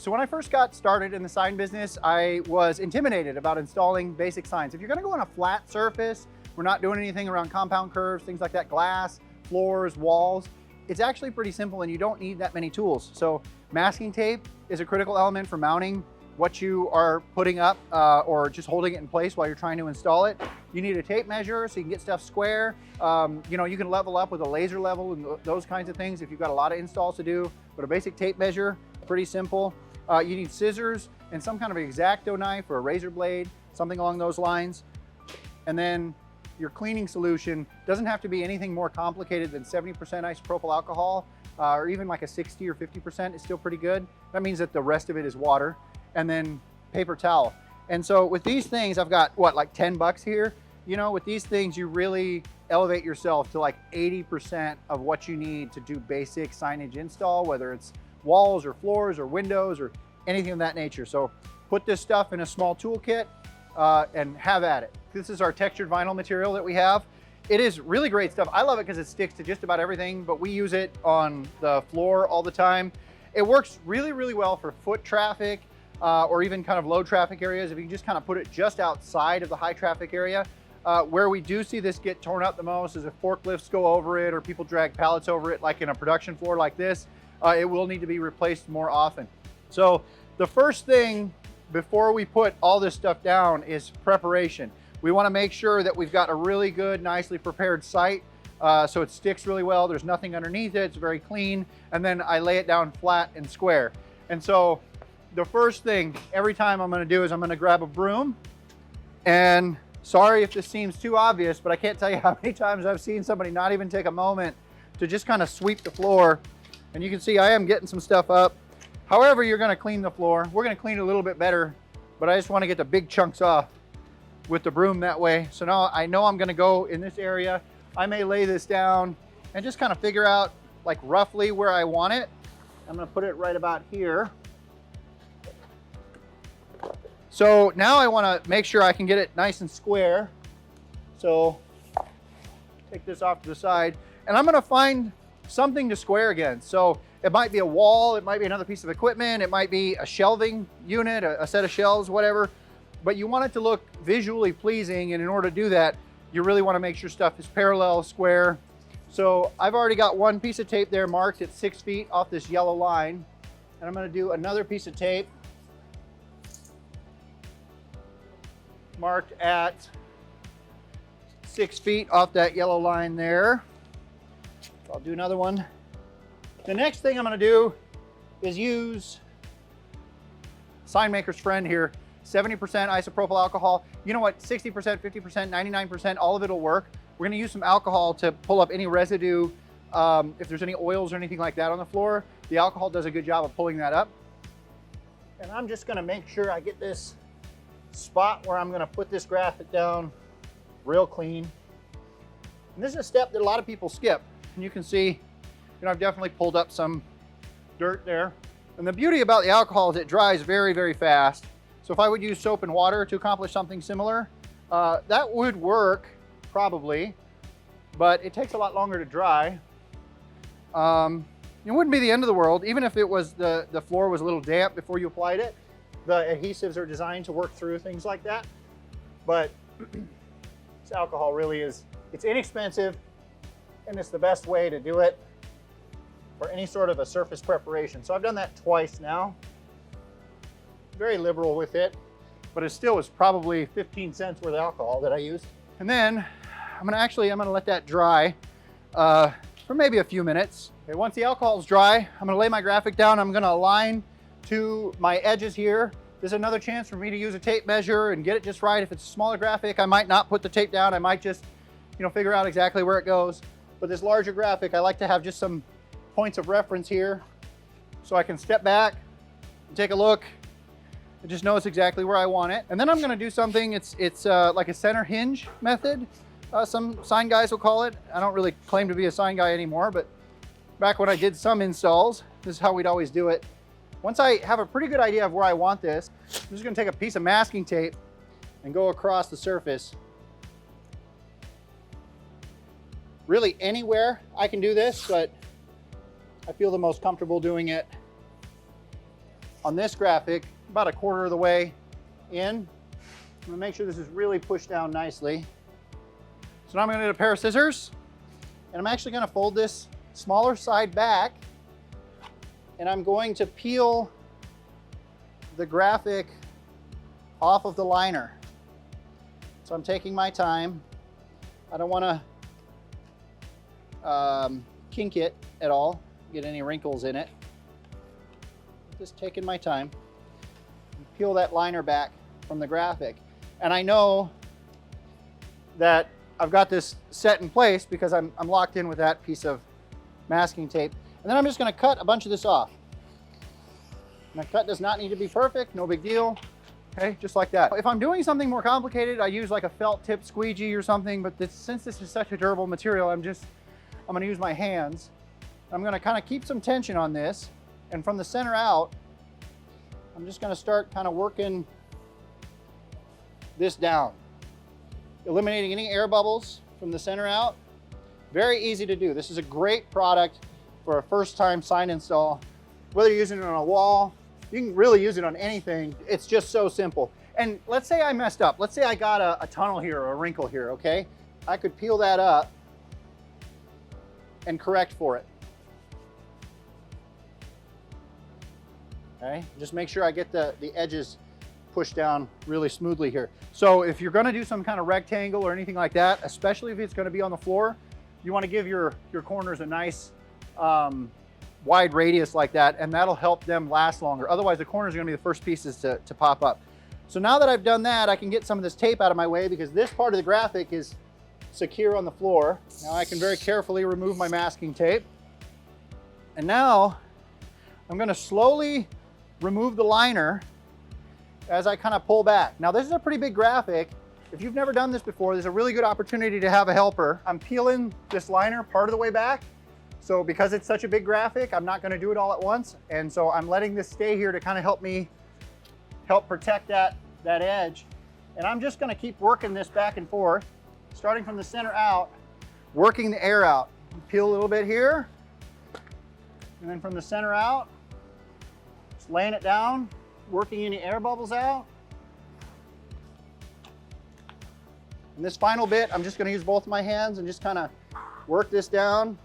So when I first got started in the sign business, I was intimidated about installing basic signs. If you're gonna go on a flat surface, we're not doing anything around compound curves, things like that, glass, floors, walls, it's actually pretty simple and you don't need that many tools. So masking tape is a critical element for mounting what you are putting up or just holding it in place while you're trying to install it. You need a tape measure so you can get stuff square. You know, you can level up with a laser level and those kinds of things if you've got a lot of installs to do, but a basic tape measure, pretty simple. You need scissors and some kind of X-Acto knife or a razor blade, something along those lines. And then your cleaning solution doesn't have to be anything more complicated than 70% isopropyl alcohol, or even like a 60 or 50% is still pretty good. That means that the rest of it is water. And then paper towel. And so with these things, I've got what, like 10 bucks here? You know, with these things, you really elevate yourself to like 80% of what you need to do basic signage install, whether it's walls or floors or windows or anything of that nature. So put this stuff in a small toolkit and have at it. This is our textured vinyl material that we have. It is really great stuff. I love it because it sticks to just about everything, but we use it on the floor all the time. It works really, really well for foot traffic or even kind of low traffic areas. If you can just kind of put it just outside of the high traffic area. Where we do see this get torn up the most is if forklifts go over it or people drag pallets over it, like in a production floor like this. It will need to be replaced more often. So the first thing before we put all this stuff down is preparation. We want to make sure that we've got a really good, nicely prepared site so it sticks really well. There's nothing underneath it. It's very clean. And then I lay it down flat and square. And so the first thing every time I'm going to do is I'm going to grab a broom. And sorry if this seems too obvious, but I can't tell you how many times I've seen somebody not even take a moment to just kind of sweep the floor. And you can see I am getting some stuff up. However you're going to clean the floor, we're going to clean it a little bit better, but I just want to get the big chunks off with the broom that way. So now I know I'm going to go in this area. I may lay this down and just kind of figure out like roughly where I want it. I'm going to put it right about here. So now I want to make sure I can get it nice and square. So take this off to the side and I'm going to find something to square against. So it might be a wall, it might be another piece of equipment, it might be a shelving unit, a set of shelves, whatever. But you want it to look visually pleasing, and in order to do that, you really want to make sure stuff is parallel, square. So I've already got one piece of tape there marked at 6 feet off this yellow line. And I'm going to do another piece of tape marked at 6 feet off that yellow line there. I'll do another one. The next thing I'm going to do is use sign maker's friend here, 70% isopropyl alcohol. You know what, 60%, 50%, 99%, all of it will work. We're going to use some alcohol to pull up any residue. If there's any oils or anything like that on the floor, the alcohol does a good job of pulling that up. And I'm just going to make sure I get this spot where I'm going to put this graphic down real clean. And this is a step that a lot of people skip. And you can see, you know, I've definitely pulled up some dirt there. And the beauty about the alcohol is it dries very, very fast. So if I would use soap and water to accomplish something similar, that would work probably, but it takes a lot longer to dry. It wouldn't be the end of the world, even if it was the floor was a little damp before you applied it. The adhesives are designed to work through things like that. But this alcohol really is, it's inexpensive, and it's the best way to do it for any sort of a surface preparation. So I've done that twice now. Very liberal with it, but it still is probably 15 cents worth of alcohol that I used. And then I'm gonna let that dry for maybe a few minutes. Okay, once the alcohol is dry, I'm gonna lay my graphic down. I'm gonna align to my edges here. There's another chance for me to use a tape measure and get it just right. If it's a smaller graphic, I might not put the tape down. I might just, you know, figure out exactly where it goes. But this larger graphic, I like to have just some points of reference here so I can step back and take a look. I just know it's exactly where I want it. And then I'm gonna do something, it's like a center hinge method. Some sign guys will call it. I don't really claim to be a sign guy anymore, but back when I did some installs, this is how we'd always do it. Once I have a pretty good idea of where I want this, I'm just gonna take a piece of masking tape and go across the surface. Really anywhere I can do this, but I feel the most comfortable doing it on this graphic, about a quarter of the way in. I'm gonna make sure this is really pushed down nicely. So now I'm gonna get a pair of scissors, and I'm actually gonna fold this smaller side back, and I'm going to peel the graphic off of the liner. So I'm taking my time. I don't wanna kink it at all, get any wrinkles in it. Just taking my time. Peel that liner back from the graphic. And I know that I've got this set in place because I'm locked in with that piece of masking tape. And then I'm just gonna cut a bunch of this off. My cut does not need to be perfect, no big deal. Okay, just like that. If I'm doing something more complicated, I use like a felt tip squeegee or something, but since this is such a durable material, I'm gonna use my hands. I'm gonna kind of keep some tension on this, and from the center out, I'm just gonna start kind of working this down, eliminating any air bubbles from the center out. Very easy to do. This is a great product for a first-time sign install. Whether you're using it on a wall, you can really use it on anything. It's just so simple. And let's say I messed up. Let's say I got a tunnel here or a wrinkle here, okay? I could peel that up and correct for it. Okay, just make sure I get the edges pushed down really smoothly here. So if you're gonna do some kind of rectangle or anything like that, especially if it's gonna be on the floor, you wanna give your corners a nice wide radius like that, and that'll help them last longer. Otherwise, the corners are gonna be the first pieces to pop up. So now that I've done that, I can get some of this tape out of my way because this part of the graphic is secure on the floor. Now I can very carefully remove my masking tape. And now I'm gonna slowly remove the liner as I kind of pull back. Now this is a pretty big graphic. If you've never done this before, there's a really good opportunity to have a helper. I'm peeling this liner part of the way back. So because it's such a big graphic, I'm not gonna do it all at once. And so I'm letting this stay here to kind of help protect that edge. And I'm just gonna keep working this back and forth, starting from the center out, working the air out. Peel a little bit here, and then from the center out, just laying it down, working any air bubbles out. And this final bit, I'm just gonna use both of my hands and just kind of work this down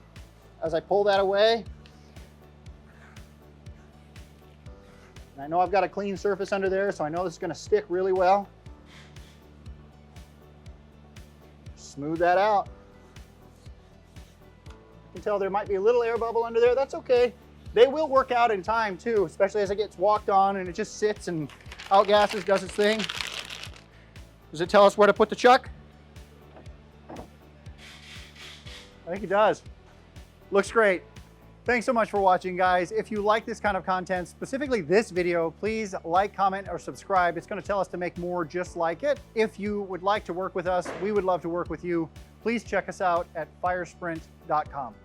as I pull that away. And I know I've got a clean surface under there, so I know this is gonna stick really well. Smooth that out. You can tell there might be a little air bubble under there. That's okay. They will work out in time too, especially as it gets walked on and it just sits and outgasses, does its thing. Does it tell us where to put the chuck? I think it does. Looks great. Thanks so much for watching, guys. If you like this kind of content, specifically this video, please like, comment, or subscribe. It's going to tell us to make more just like it. If you would like to work with us, we would love to work with you. Please check us out at firesprint.com.